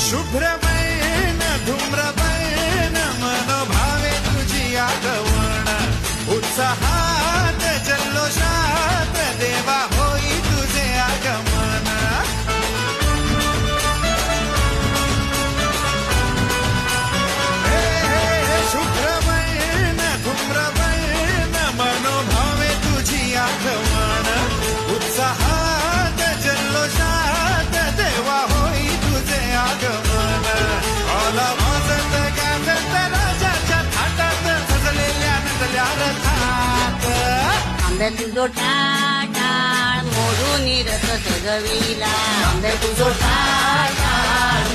शुभ्रमैन धूम्रमैन मनोभावे तुझी आगवण उत्साहात जल्लोषात देवा होई तुझे आगमन शुभ्रमैन धूम्रमैन मनोभावे तुझी आगमन उत्साहात जल्लोषात देवा होई तुझे आगमन ओला वाजत गाजत राजाच्या थाटात सजलेल्या नटल्या रथात आंबे तुझो टाळ मोडून रथ सजविला आंबे तुझो टाळ